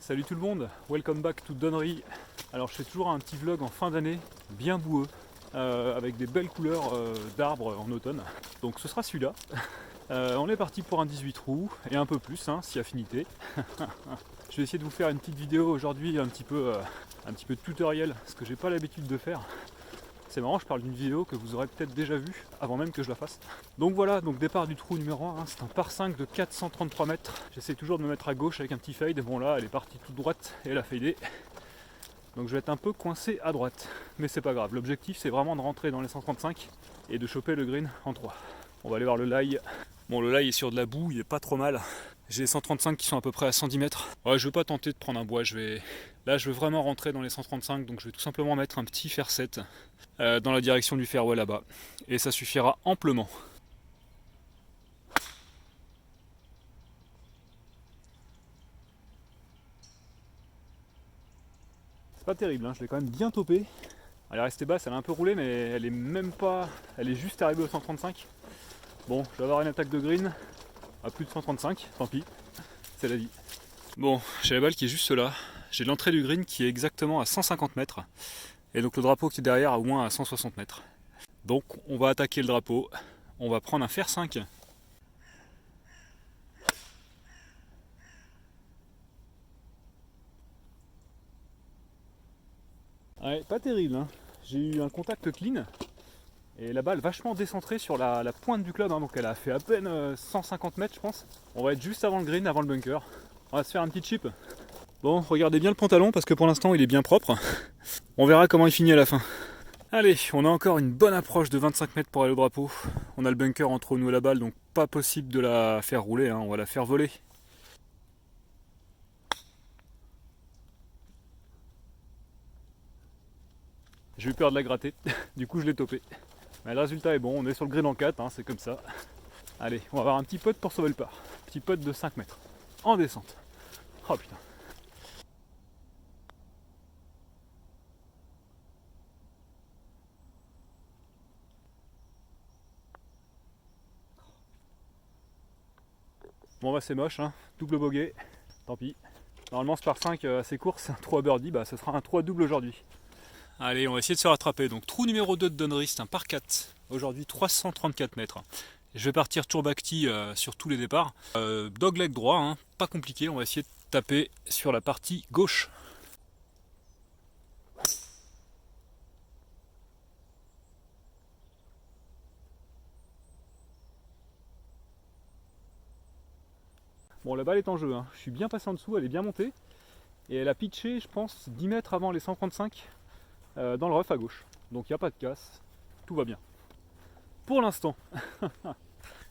Salut tout le monde, welcome back to Donnery. Alors je fais toujours un petit vlog en fin d'année, bien boueux, avec des belles couleurs d'arbres en automne. Donc ce sera celui-là. On est parti pour un 18 trous, et un peu plus, hein, si affinité. Je vais essayer de vous faire une petite vidéo aujourd'hui, un petit peu de tutoriel, ce que j'ai pas l'habitude de faire. C'est marrant, je parle d'une vidéo que vous aurez peut-être déjà vue avant même que je la fasse. Donc voilà, donc départ du trou numéro 1, hein, c'est un par 5 de 433 mètres. J'essaie toujours de me mettre à gauche avec un petit fade. Bon là, elle est partie toute droite et elle a fadé. Donc je vais être un peu coincé à droite. Mais c'est pas grave, l'objectif c'est vraiment de rentrer dans les 135 et de choper le green en 3. On va aller voir le lie. Bon, le lie est sur de la boue, il est pas trop mal. J'ai les 135 qui sont à peu près à 110 mètres. Ouais, je veux pas tenter de prendre un bois, là je veux vraiment rentrer dans les 135, donc je vais tout simplement mettre un petit fer 7 dans la direction du fairway là-bas. Et ça suffira amplement. C'est pas terrible, hein, je l'ai quand même bien topé. Elle est restée basse, elle a un peu roulé, mais elle est même pas... Elle est juste arrivée au 135. Bon, je vais avoir une attaque de green à plus de 135, tant pis, c'est la vie. Bon, j'ai la balle qui est juste là. J'ai l'entrée du green qui est exactement à 150 mètres. Et donc le drapeau qui est derrière à au moins à 160 mètres. Donc on va attaquer le drapeau. On va prendre un fer 5. Ouais, pas terrible, hein. J'ai eu un contact clean. Et la balle vachement décentrée sur la pointe du club, hein, donc elle a fait à peine 150 mètres je pense. On va être juste avant le green, avant le bunker. On va se faire un petit chip. Bon, regardez bien le pantalon parce que pour l'instant il est bien propre. On verra comment il finit à la fin. Allez, on a encore une bonne approche de 25 mètres pour aller au drapeau. On a le bunker entre nous et la balle, donc pas possible de la faire rouler, hein, on va la faire voler. J'ai eu peur de la gratter, du coup je l'ai topé. Mais le résultat est bon, on est sur le green en 4, hein, c'est comme ça. Allez, on va avoir un petit putt pour sauver le par. Petit putt de 5 mètres. En descente. Oh putain. Bon bah c'est moche, hein. Double bogey. Tant pis. Normalement ce par 5 assez court, c'est un 3 birdie, bah ce sera un 3 double aujourd'hui. Allez, on va essayer de se rattraper. Donc trou numéro 2 de Donnery, c'est un par 4. Aujourd'hui 334 mètres. Je vais partir tourbacti sur tous les départs. Dogleg droit, hein, pas compliqué. On va essayer de taper sur la partie gauche. Bon, la balle est en jeu, hein. Je suis bien passé en dessous, elle est bien montée. Et elle a pitché, je pense, 10 mètres avant les 135 dans le rough à gauche. Donc il n'y a pas de casse, tout va bien. Pour l'instant.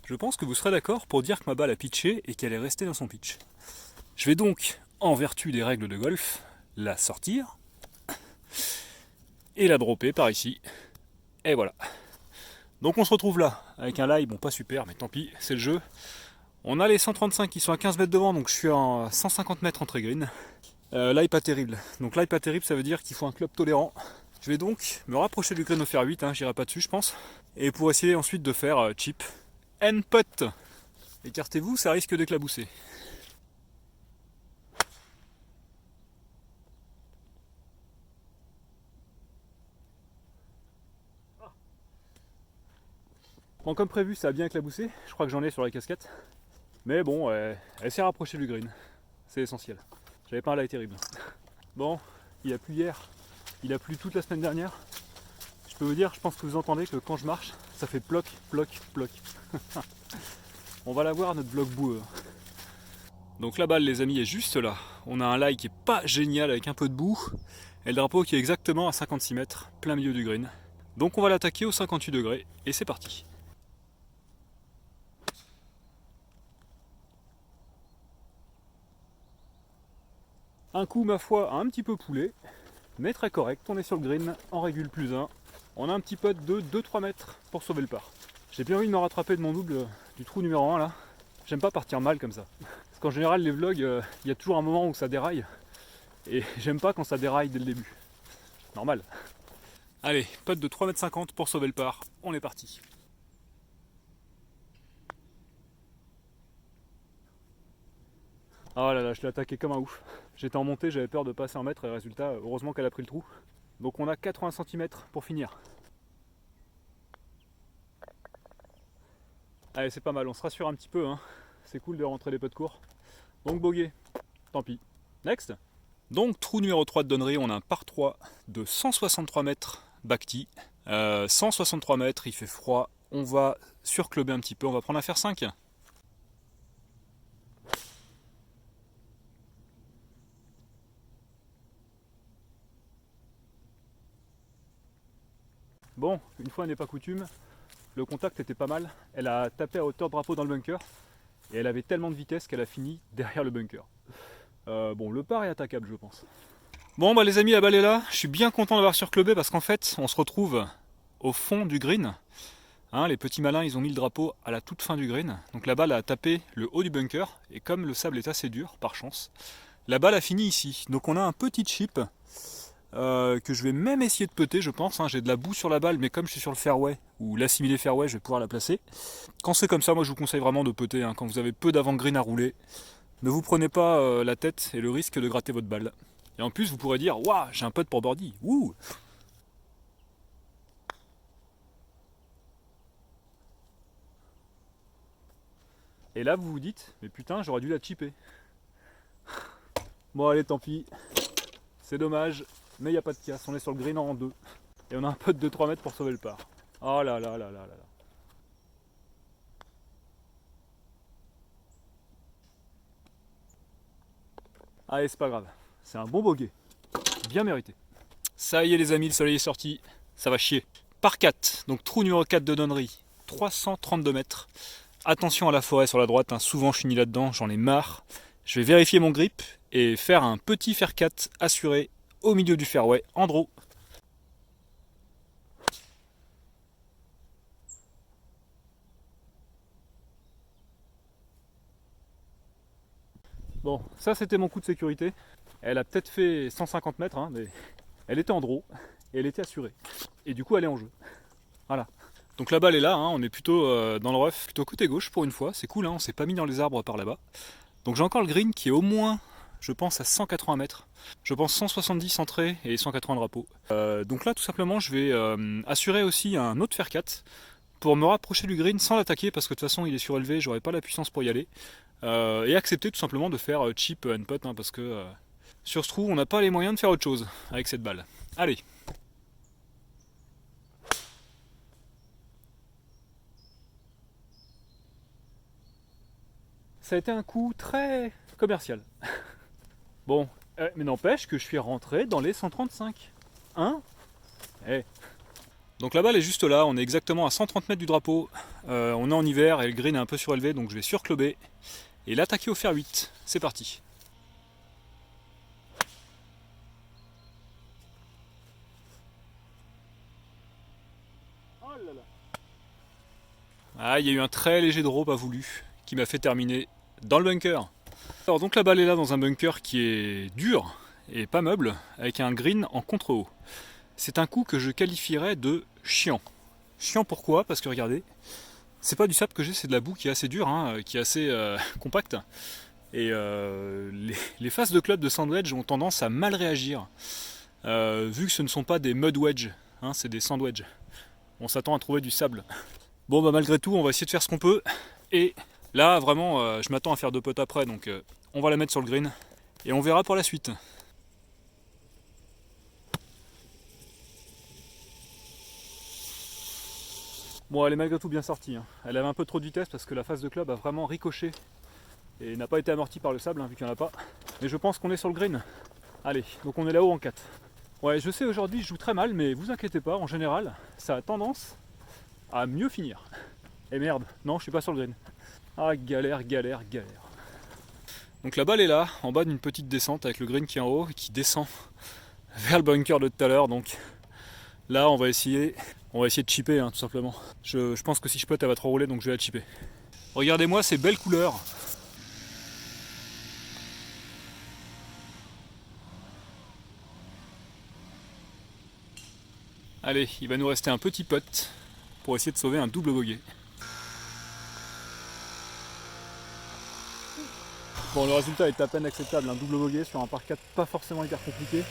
Je pense que vous serez d'accord pour dire que ma balle a pitché et qu'elle est restée dans son pitch. Je vais donc, en vertu des règles de golf, la sortir et la dropper par ici. Et voilà. Donc on se retrouve là, avec un lie, bon pas super, mais tant pis, c'est le jeu. On a les 135 qui sont à 15 mètres devant, donc je suis à 150 mètres entre green. Lie pas terrible. Donc lie pas terrible, ça veut dire qu'il faut un club tolérant. Je vais donc me rapprocher du green au fer 8, hein, j'irai pas dessus je pense. Et pour essayer ensuite de faire chip and putt. Écartez-vous, ça risque d'éclabousser. Bon, comme prévu, ça a bien éclaboussé. Je crois que j'en ai sur la casquette. Mais bon, elle s'est rapprochée du green. C'est essentiel. J'avais pas un lie terrible. Bon, il a plu hier. Il a plu toute la semaine dernière. Je peux vous dire, je pense que vous entendez que quand je marche, ça fait ploc, ploc, ploc. On va la voir, notre bloc boueux. Donc la balle, les amis, est juste là. On a un lie qui est pas génial avec un peu de boue. Et le drapeau qui est exactement à 56 mètres, plein milieu du green. Donc on va l'attaquer au 58 degrés. Et c'est parti. Un coup, ma foi, un petit peu poulet, mais très correct. On est sur le green, en régule plus 1. On a un petit putt de 2-3 mètres pour sauver le par. J'ai bien envie de me rattraper de mon double du trou numéro 1 là. J'aime pas partir mal comme ça. Parce qu'en général, les vlogs, il y a toujours un moment où ça déraille. Et j'aime pas quand ça déraille dès le début. Normal. Allez, putt de 3,50 m pour sauver le par. On est parti. Ah là là, je l'ai attaqué comme un ouf. J'étais en montée, j'avais peur de passer un mètre et résultat, heureusement qu'elle a pris le trou. Donc on a 80 cm pour finir. Allez, c'est pas mal, on se rassure un petit peu, hein. C'est cool de rentrer les potes courts. Donc bogey, tant pis. Next. Donc trou numéro 3 de Donnery, on a un par 3 de 163 mètres Bacti. 163 mètres, il fait froid. On va surclober un petit peu, on va prendre un fer 5. Bon, une fois n'est pas coutume, le contact était pas mal. Elle a tapé à hauteur de drapeau dans le bunker et elle avait tellement de vitesse qu'elle a fini derrière le bunker. Bon, le par est attaquable, je pense. Bon, bah les amis, la balle est là. Je suis bien content d'avoir surclubé parce qu'en fait, on se retrouve au fond du green. Hein, les petits malins, ils ont mis le drapeau à la toute fin du green. Donc la balle a tapé le haut du bunker et comme le sable est assez dur, par chance, la balle a fini ici. Donc on a un petit chip. Que je vais même essayer de putter, je pense, hein. J'ai de la boue sur la balle, mais comme je suis sur le fairway ou l'assimilé fairway, je vais pouvoir la placer. Quand c'est comme ça, moi je vous conseille vraiment de putter, hein. Quand vous avez peu d'avant-green à rouler, ne vous prenez pas la tête et le risque de gratter votre balle. Et en plus vous pourrez dire, waouh, j'ai un putt pour birdie, wouh. Et là vous vous dites, mais putain, j'aurais dû la chipper. Bon allez, tant pis, c'est dommage. Mais il n'y a pas de casse, on est sur le green en 2. Et on a un putt de 3 mètres pour sauver le par. Oh là là là là là là. Allez, c'est pas grave. C'est un bon bogey. Bien mérité. Ça y est les amis, le soleil est sorti. Ça va chier. Par 4, donc trou numéro 4 de Donnery. 332 mètres. Attention à la forêt sur la droite, hein. Souvent je finis là-dedans, j'en ai marre. Je vais vérifier mon grip et faire un petit fer 4 assuré au milieu du fairway en draw. Bon, ça c'était mon coup de sécurité. Elle a peut-être fait 150 mètres, hein, mais elle était en draw et elle était assurée. Et du coup elle est en jeu. Voilà. Donc la balle est là, hein, on est plutôt dans le rough, plutôt côté gauche pour une fois. C'est cool, hein, on s'est pas mis dans les arbres par là-bas. Donc j'ai encore le green qui est au moins, je pense, à 180 mètres. Je pense 170 entrées et 180 drapeaux. Donc là tout simplement je vais assurer aussi un autre fer 4 pour me rapprocher du green sans l'attaquer parce que de toute façon il est surélevé, j'aurai pas la puissance pour y aller. Et accepter tout simplement de faire chip and putt, hein, parce que sur ce trou on n'a pas les moyens de faire autre chose avec cette balle. Allez. Ça a été un coup très commercial. Bon, mais n'empêche que je suis rentré dans les 135. Hein? Eh. Donc la balle est juste là, on est exactement à 130 mètres du drapeau. On est en hiver et le green est un peu surélevé, donc je vais surclober et l'attaquer au fer 8. C'est parti. Oh là là. Ah, il y a eu un très léger draw pas voulu qui m'a fait terminer dans le bunker. Alors donc la balle est là dans un bunker qui est dur et pas meuble, avec un green en contre-haut. C'est un coup que je qualifierais de chiant. Chiant pourquoi? Parce que regardez, c'est pas du sable que j'ai, c'est de la boue qui est assez dure, hein, qui est assez compacte. Et les faces de club de sandwedge ont tendance à mal réagir, vu que ce ne sont pas des mud wedge, hein, c'est des sandwedge. On s'attend à trouver du sable. Bon bah malgré tout, on va essayer de faire ce qu'on peut. Et là vraiment, je m'attends à faire 2 potes après, donc on va la mettre sur le green. Et on verra pour la suite. Bon, elle est malgré tout bien sortie, hein. Elle avait un peu trop de vitesse parce que la face de club a vraiment ricoché et n'a pas été amortie par le sable, hein, vu qu'il n'y en a pas. Mais je pense qu'on est sur le green. Allez, donc on est là-haut en 4. Ouais, je sais aujourd'hui je joue très mal, mais vous inquiétez pas, en général, ça a tendance à mieux finir. Et merde, non, je suis pas sur le green. Ah, galère, galère, galère. Donc la balle est là, en bas d'une petite descente avec le green qui est en haut et qui descend vers le bunker de tout à l'heure. Donc là, on va essayer de chipper, hein, tout simplement. Je pense que si je putt, elle va trop rouler, donc je vais la chipper. Regardez-moi ces belles couleurs. Allez, il va nous rester un petit putt pour essayer de sauver un double bogey. Bon, le résultat est à peine acceptable, un double bogey sur un par 4 pas forcément hyper compliqué.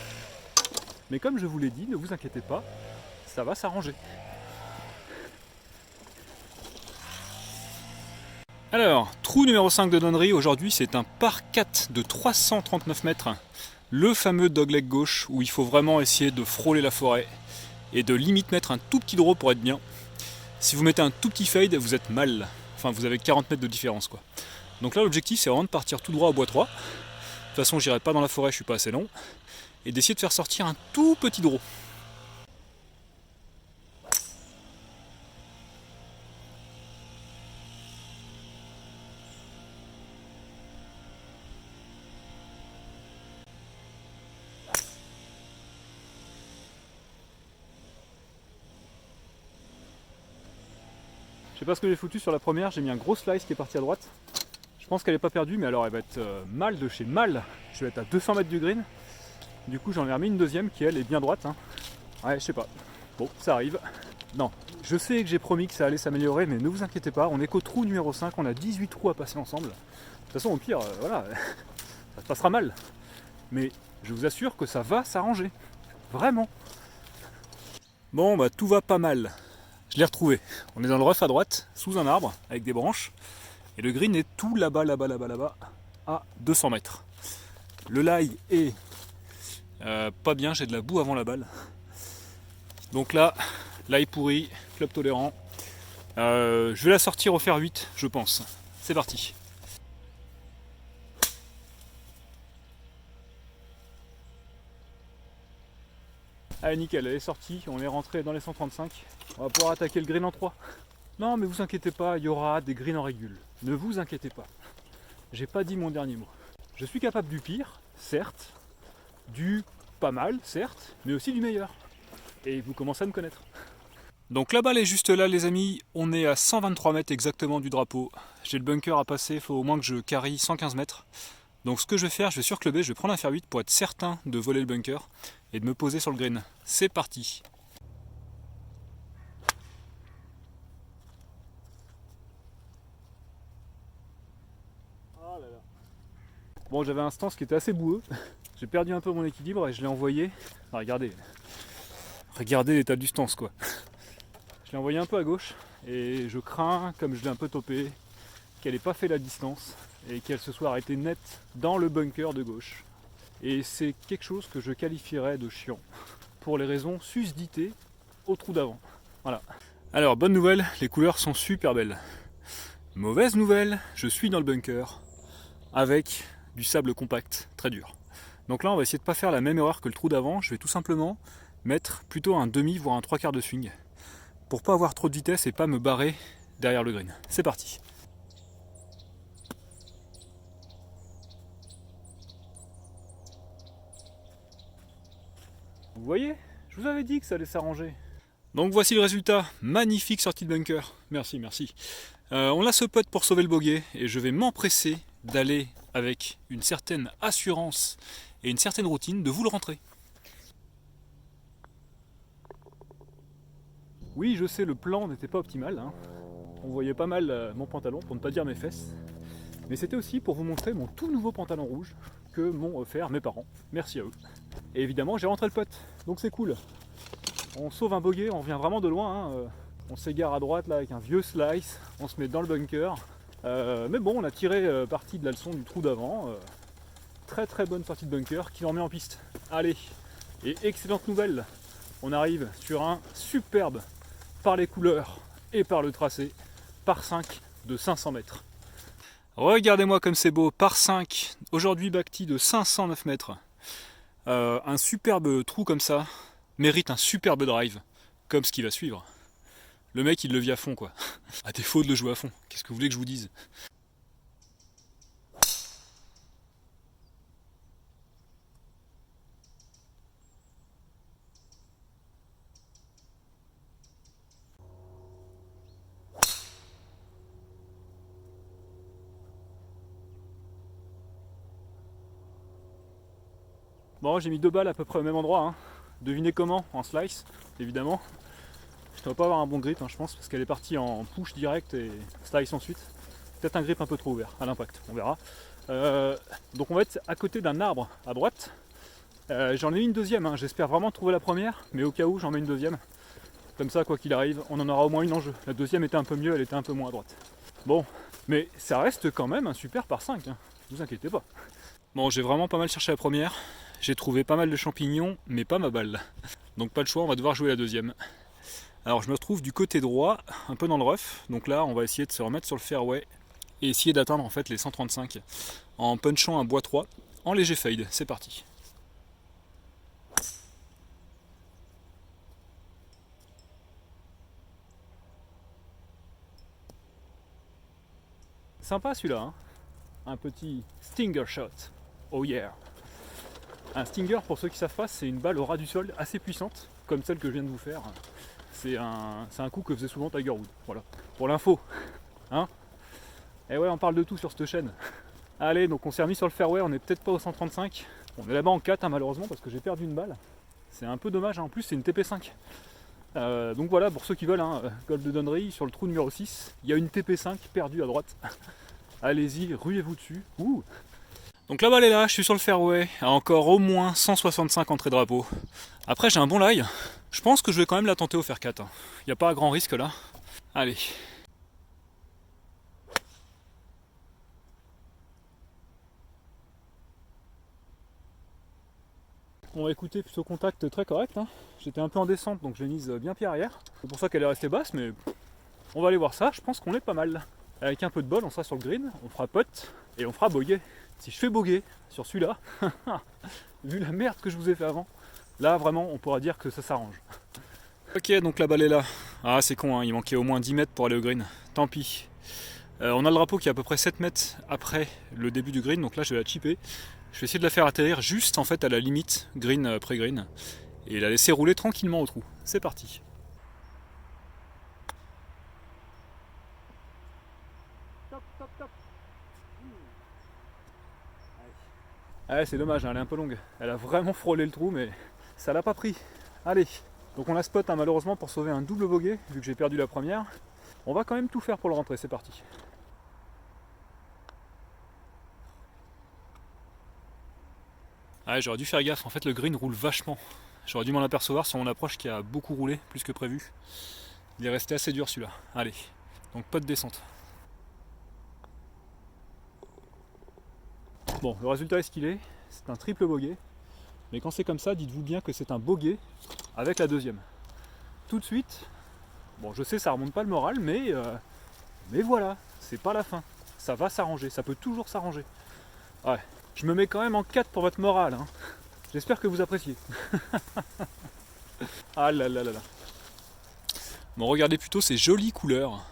Mais comme je vous l'ai dit, ne vous inquiétez pas, ça va s'arranger. Alors, trou numéro 5 de Donnery, aujourd'hui c'est un par 4 de 339 mètres. Le fameux dogleg gauche où il faut vraiment essayer de frôler la forêt et de limite mettre un tout petit draw pour être bien. Si vous mettez un tout petit fade, vous êtes mal. Enfin, vous avez 40 mètres de différence quoi. Donc là, l'objectif c'est vraiment de partir tout droit au bois 3. De toute façon, j'irai pas dans la forêt, je suis pas assez long. Et d'essayer de faire sortir un tout petit draw. Je sais pas ce que j'ai foutu sur la première, j'ai mis un gros slice qui est parti à droite. Je pense qu'elle est pas perdue, mais alors elle va être mal de chez mal. Je vais être à 200 mètres du green. Du coup j'en ai remis une deuxième qui elle est bien droite. Hein. Ouais, je sais pas. Bon, ça arrive. Non, je sais que j'ai promis que ça allait s'améliorer, mais ne vous inquiétez pas, on est qu'au trou numéro 5, on a 18 trous à passer ensemble. De toute façon, au pire, voilà, ça se passera mal. Mais je vous assure que ça va s'arranger. Vraiment. Bon, bah tout va pas mal. Je l'ai retrouvé. On est dans le rough à droite, sous un arbre, avec des branches. Et le green est tout là-bas, à 200 mètres. Le lie est pas bien, j'ai de la boue avant la balle. Donc là, lie pourri, club tolérant. Je vais la sortir au fer 8, je pense. C'est parti. Allez, nickel, elle est sortie, on est rentré dans les 135. On va pouvoir attaquer le green en 3. Non, mais vous inquiétez pas, il y aura des greens en régule. Ne vous inquiétez pas. J'ai pas dit mon dernier mot. Je suis capable du pire, certes, du pas mal, certes, mais aussi du meilleur. Et vous commencez à me connaître. Donc la balle est juste là les amis, on est à 123 mètres exactement du drapeau. J'ai le bunker à passer, il faut au moins que je carry 115 mètres. Donc ce que je vais faire, je vais surclubber, je vais prendre un fer 8 pour être certain de voler le bunker et de me poser sur le green. C'est parti. Oh là là. Bon, j'avais un stance qui était assez boueux. J'ai perdu un peu mon équilibre et je l'ai envoyé. Ah, regardez l'état du stance quoi. Je l'ai envoyé un peu à gauche et je crains, comme je l'ai un peu topé, qu'elle n'ait pas fait la distance et qu'elle se soit arrêtée net dans le bunker de gauche. Et c'est quelque chose que je qualifierais de chiant, pour les raisons susditées au trou d'avant. Voilà. Alors, bonne nouvelle, les couleurs sont super belles. Mauvaise nouvelle, je suis dans le bunker, avec du sable compact, très dur. Donc là, on va essayer de ne pas faire la même erreur que le trou d'avant, je vais tout simplement mettre plutôt un demi, voire un 3/4 de swing, pour pas avoir trop de vitesse et pas me barrer derrière le green. C'est parti. Vous voyez, je vous avais dit que ça allait s'arranger. Donc voici le résultat, magnifique sortie de bunker. Merci, merci. On a ce putt pour sauver le bogey et je vais m'empresser d'aller avec une certaine assurance et une certaine routine de vous le rentrer. Oui, je sais, le plan n'était pas optimal. Hein. On voyait pas mal mon pantalon, pour ne pas dire mes fesses. Mais c'était aussi pour vous montrer mon tout nouveau pantalon rouge que m'ont offert mes parents. Merci à eux. Et évidemment, j'ai rentré le putt, donc c'est cool. On sauve un bogey, on vient vraiment de loin. Hein. On s'égare à droite là avec un vieux slice, on se met dans le bunker. Mais bon, on a tiré parti de la leçon du trou d'avant. Très très bonne sortie de bunker qui en met en piste. Allez, et excellente nouvelle, on arrive sur un superbe par les couleurs et par le tracé, par 5 de 500 mètres. Regardez-moi comme c'est beau, par 5, aujourd'hui backty de 509 mètres. Un superbe trou comme ça mérite un superbe drive, comme ce qui va suivre. Le mec il le vit à fond quoi, à défaut de le jouer à fond, qu'est-ce que vous voulez que je vous dise? Bon, j'ai mis 2 balles à peu près au même endroit, hein. Devinez comment, en slice, évidemment. Je ne dois pas avoir un bon grip, hein, je pense, parce qu'elle est partie en push direct et slice ensuite. Peut-être un grip un peu trop ouvert, à l'impact, on verra. Donc on va être à côté d'un arbre à droite. J'en ai mis une deuxième, hein. J'espère vraiment trouver la première, mais au cas où j'en mets une deuxième. Comme ça, quoi qu'il arrive, on en aura au moins une en jeu. La deuxième était un peu mieux, elle était un peu moins à droite. Bon, mais ça reste quand même un super par 5, hein. Ne vous inquiétez pas. Bon, j'ai vraiment pas mal cherché la première. J'ai trouvé pas mal de champignons, mais pas ma balle. Donc pas le choix, on va devoir jouer la deuxième. Alors je me retrouve du côté droit, un peu dans le rough. Donc là, on va essayer de se remettre sur le fairway et essayer d'atteindre en fait les 135 en punchant un bois 3 en léger fade. C'est parti. Sympa celui-là, hein. Un petit stinger shot. Oh yeah. Un stinger, pour ceux qui savent pas, c'est une balle au ras du sol assez puissante, comme celle que je viens de vous faire. C'est un coup que faisait souvent Tiger Woods. Voilà, pour l'info. Hein. Et ouais, on parle de tout sur cette chaîne. Allez, donc on s'est remis sur le fairway, on est peut-être pas au 135. On est là-bas en 4 hein, malheureusement parce que j'ai perdu une balle. C'est un peu dommage, hein. En plus c'est une TP5. Donc voilà, pour ceux qui veulent, hein, golf de Donnery, sur le trou numéro 6, il y a une TP5 perdue à droite. Allez-y, ruez-vous dessus. Ouh. Donc la balle est là, je suis sur le fairway, à encore au moins 165 entrées drapeau. Après j'ai un bon lie, je pense que je vais quand même la tenter au fair 4. Il n'y a pas grand risque là. Allez. On va écouter plutôt contact très correct. Hein. J'étais un peu en descente donc je l'ai mise bien pied arrière. C'est pour ça qu'elle est restée basse, mais on va aller voir ça, je pense qu'on est pas mal. Avec un peu de bol, on sera sur le green, on fera putt et on fera bogey. Si je fais bogey sur celui-là, vu la merde que je vous ai fait avant, là vraiment on pourra dire que ça s'arrange. Ok, donc la balle est là. Ah c'est con, hein, il manquait au moins 10 mètres pour aller au green. Tant pis. On a le drapeau qui est à peu près 7 mètres après le début du green, donc là je vais la chipper. Je vais essayer de la faire atterrir juste en fait à la limite, green après green, et la laisser rouler tranquillement au trou. C'est parti. Top, top, top. Ah ouais, c'est dommage, hein, elle est un peu longue. Elle a vraiment frôlé le trou, mais ça l'a pas pris. Allez, donc on la spot hein, malheureusement pour sauver un double bogey, vu que j'ai perdu la première. On va quand même tout faire pour le rentrer, c'est parti. Ah, j'aurais dû faire gaffe, en fait le green roule vachement. J'aurais dû m'en apercevoir sur mon approche qui a beaucoup roulé, plus que prévu. Il est resté assez dur celui-là. Allez, donc pas de descente. Bon, le résultat est ce qu'il est. C'est un triple bogey. Mais quand c'est comme ça, dites-vous bien que c'est un bogey avec la deuxième. Tout de suite, bon je sais ça remonte pas le moral, mais voilà, c'est pas la fin. Ça va s'arranger, ça peut toujours s'arranger. Ouais, je me mets quand même en 4 pour votre morale. Hein. J'espère que vous appréciez. Ah là là là là. Bon, regardez plutôt ces jolies couleurs.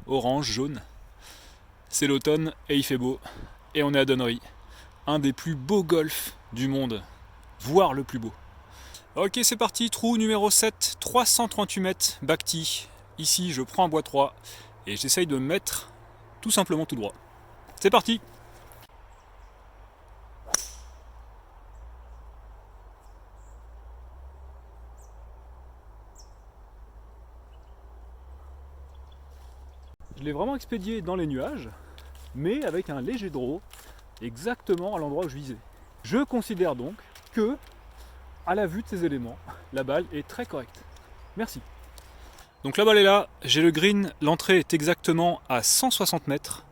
Orange, jaune. C'est l'automne et il fait beau. Et on est à Donnery. Un des plus beaux golfs du monde. Voire le plus beau. Ok, c'est parti. Trou numéro 7, 338 mètres, back tee. Ici, je prends un bois 3 et j'essaye de me mettre tout simplement tout droit. C'est parti. Je l'ai vraiment expédié dans les nuages, mais avec un léger draw, exactement à l'endroit où je visais. Je considère donc que, à la vue de ces éléments, la balle est très correcte. Merci. Donc la balle est là, j'ai le green, l'entrée est exactement à 160 mètres,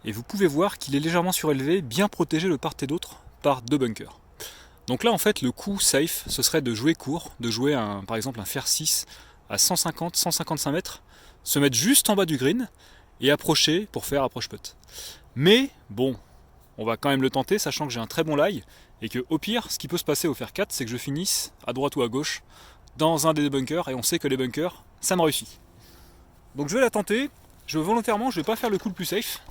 et vous pouvez voir qu'il est légèrement surélevé, bien protégé de part et d'autre par 2 bunkers. Donc là en fait le coup safe, ce serait de jouer court, de jouer par exemple un fer 6 à 150-155 mètres, se mettre juste en bas du green et approcher pour faire approche putt. Mais bon, on va quand même le tenter, sachant que j'ai un très bon lie et que au pire, ce qui peut se passer au fer 4, c'est que je finisse à droite ou à gauche dans un des bunkers, et on sait que les bunkers, ça me réussit. Donc je vais la tenter, je vais pas faire le coup le plus safe,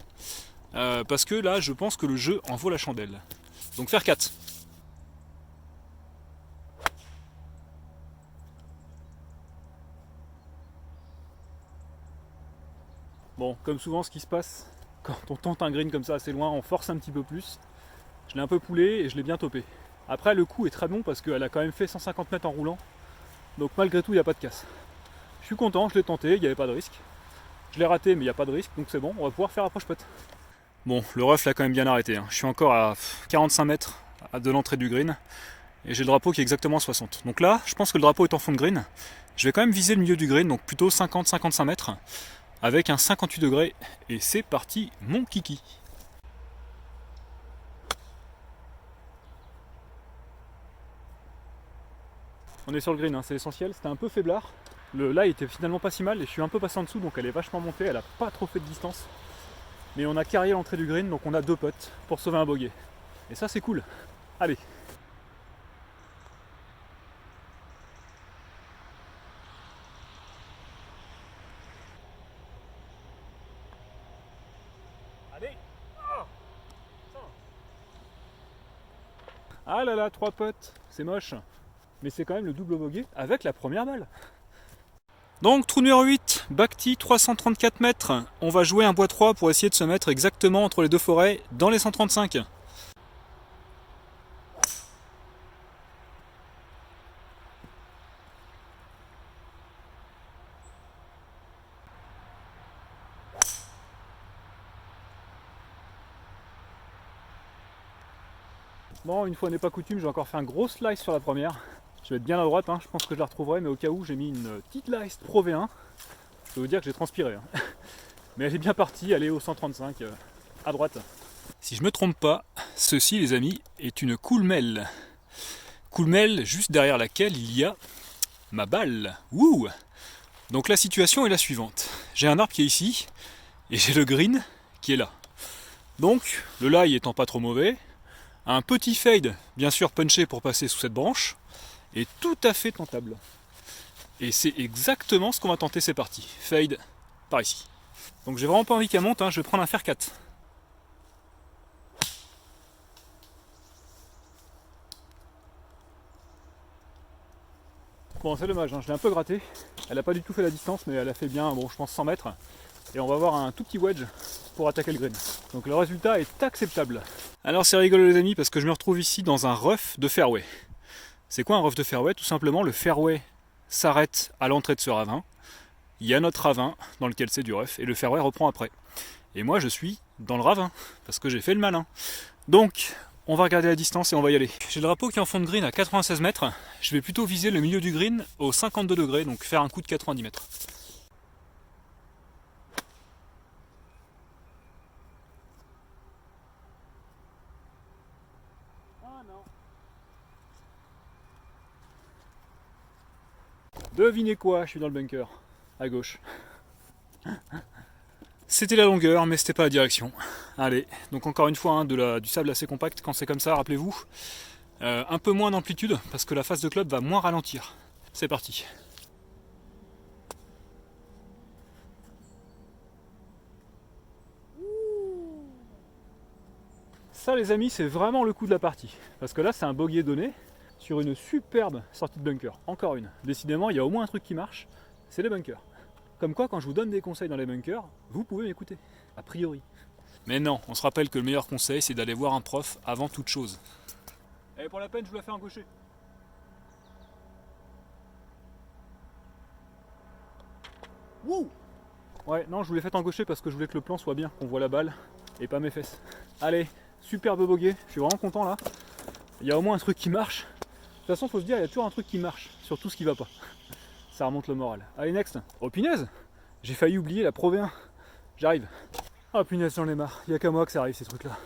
parce que là je pense que le jeu en vaut la chandelle. Donc fer 4. Bon, comme souvent ce qui se passe, quand on tente un green comme ça assez loin, on force un petit peu plus. Je l'ai un peu poulé et je l'ai bien topé. Après le coup est très bon parce qu'elle a quand même fait 150 mètres en roulant. Donc malgré tout il n'y a pas de casse. Je suis content, je l'ai tenté, il n'y avait pas de risque. Je l'ai raté mais il n'y a pas de risque, donc c'est bon, on va pouvoir faire approche putt. Bon, le rough l'a quand même bien arrêté, hein. Je suis encore à 45 mètres de l'entrée du green. Et j'ai le drapeau qui est exactement à 60. Donc là, je pense que le drapeau est en fond de green. Je vais quand même viser le milieu du green, donc plutôt 50-55 mètres, avec un 58 degrés. Et c'est parti, mon kiki. On est sur le green, hein, c'est l'essentiel. C'était un peu faiblard. Le lie était finalement pas si mal et je suis un peu passé en dessous, donc elle est vachement montée. Elle a pas trop fait de distance. Mais on a carrié l'entrée du green, donc on a 2 putts pour sauver un bogey. Et ça, c'est cool. Allez. Allez. Ah là là, 3 putts, c'est moche. Mais c'est quand même le double bogey avec la première balle. Donc trou numéro 8, Bhakti 334 mètres. On va jouer un bois 3 pour essayer de se mettre exactement entre les deux forêts dans les 135. Bon, une fois n'est pas coutume, j'ai encore fait un gros slice sur la première. Je vais être bien à droite, hein. Je pense que je la retrouverai, mais au cas où j'ai mis une petite slice Pro V1. Je peux vous dire que j'ai transpiré. Hein. Mais elle est bien partie, elle est au 135 à droite. Si je me trompe pas, ceci les amis est une coolmel. Coolmel juste derrière laquelle il y a ma balle. Wouh! Donc la situation est la suivante. J'ai un arbre qui est ici et j'ai le green qui est là. Donc le lie étant pas trop mauvais, un petit fade bien sûr punché pour passer sous cette branche est tout à fait tentable. Et c'est exactement ce qu'on va tenter, c'est parti. Fade par ici. Donc j'ai vraiment pas envie qu'elle monte, hein. Je vais prendre un fer 4. Bon, c'est dommage, hein. Je l'ai un peu gratté. Elle a pas du tout fait la distance, mais elle a fait bien, bon, je pense 100 mètres. Et on va avoir un tout petit wedge pour attaquer le green. Donc le résultat est acceptable. Alors c'est rigolo les amis, parce que je me retrouve ici dans un rough de fairway. C'est quoi un rough de fairway? Tout simplement, le fairway s'arrête à l'entrée de ce ravin. Il y a notre ravin dans lequel c'est du rough, et le fairway reprend après. Et moi je suis dans le ravin, parce que j'ai fait le malin. Donc, on va regarder la distance et on va y aller. J'ai le drapeau qui est en fond de green à 96 mètres. Je vais plutôt viser le milieu du green au 52 degrés, donc faire un coup de 90 mètres. Ah non. Devinez quoi, je suis dans le bunker, à gauche. C'était la longueur, mais c'était pas la direction. Allez, donc encore une fois, hein, du sable assez compact, quand c'est comme ça, rappelez-vous. Un peu moins d'amplitude, parce que la face de club va moins ralentir. C'est parti. Ça les amis, c'est vraiment le coup de la partie. Parce que là, c'est un bogey donné sur une superbe sortie de bunker. Encore une. Décidément, il y a au moins un truc qui marche, c'est les bunkers. Comme quoi, quand je vous donne des conseils dans les bunkers, vous pouvez m'écouter, a priori. Mais non, on se rappelle que le meilleur conseil, c'est d'aller voir un prof avant toute chose. Et pour la peine, je vous la fais en gaucher. Wouh! Ouais, non, je vous l'ai fait en gaucher parce que je voulais que le plan soit bien, qu'on voit la balle et pas mes fesses. Allez, superbe bogey, je suis vraiment content là. Il y a au moins un truc qui marche. De toute façon, faut se dire, il y a toujours un truc qui marche sur tout ce qui va pas. Ça remonte le moral. Allez, next. Oh punaise! J'ai failli oublier la Pro V1. J'arrive. Oh punaise, j'en ai marre. Il n'y a qu'à moi que ça arrive ces trucs là.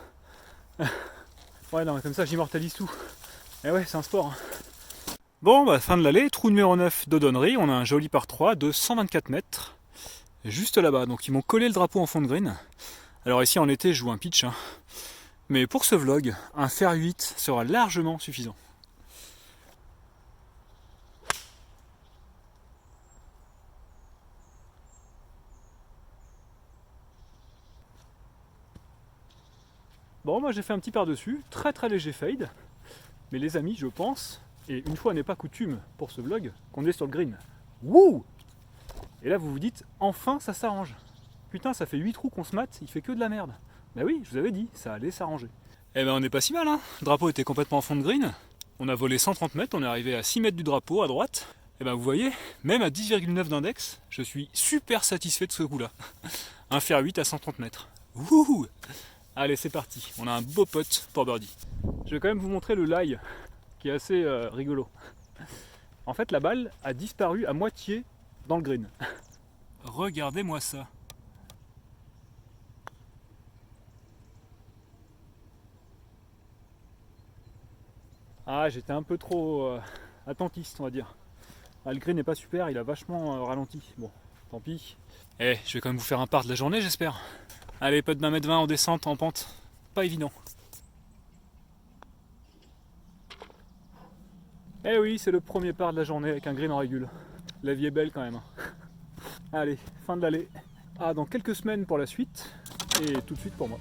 Ouais, non, mais comme ça j'immortalise tout. Et ouais, c'est un sport. Hein. Bon, bah fin de l'allée, trou numéro 9 de Donnery. On a un joli par 3 de 124 mètres. Juste là-bas. Donc ils m'ont collé le drapeau en fond de green. Alors ici en été, je joue un pitch. Hein. Mais pour ce vlog, un fer 8 sera largement suffisant. Bon, moi j'ai fait un petit par-dessus, très très léger fade. Mais les amis, je pense, et une fois n'est pas coutume pour ce vlog, qu'on est sur le green. Wouh! Et là vous vous dites, enfin ça s'arrange. Putain, ça fait 8 trous qu'on se mate, il fait que de la merde. Bah oui, je vous avais dit, ça allait s'arranger. Eh ben on est pas si mal, hein. Le drapeau était complètement en fond de green. On a volé 130 mètres, on est arrivé à 6 mètres du drapeau à droite. Et ben vous voyez, même à 10,9 d'index, je suis super satisfait de ce coup-là. Un fer 8 à 130 mètres. Wouhou! Allez, c'est parti, on a un beau putt pour birdie. Je vais quand même vous montrer le lie, qui est assez rigolo. En fait, la balle a disparu à moitié dans le green. Regardez-moi ça. Ah, j'étais un peu trop attentiste, on va dire. Ah, le green n'est pas super, il a vachement ralenti. Bon, tant pis. Eh, je vais quand même vous faire un par de la journée, j'espère. Allez, putt d'un mètre 20 en descente, en pente. Pas évident. Eh oui, c'est le premier par de la journée avec un green en régule. La vie est belle quand même. Allez, fin de l'allée. Ah, dans quelques semaines pour la suite. Et tout de suite pour moi.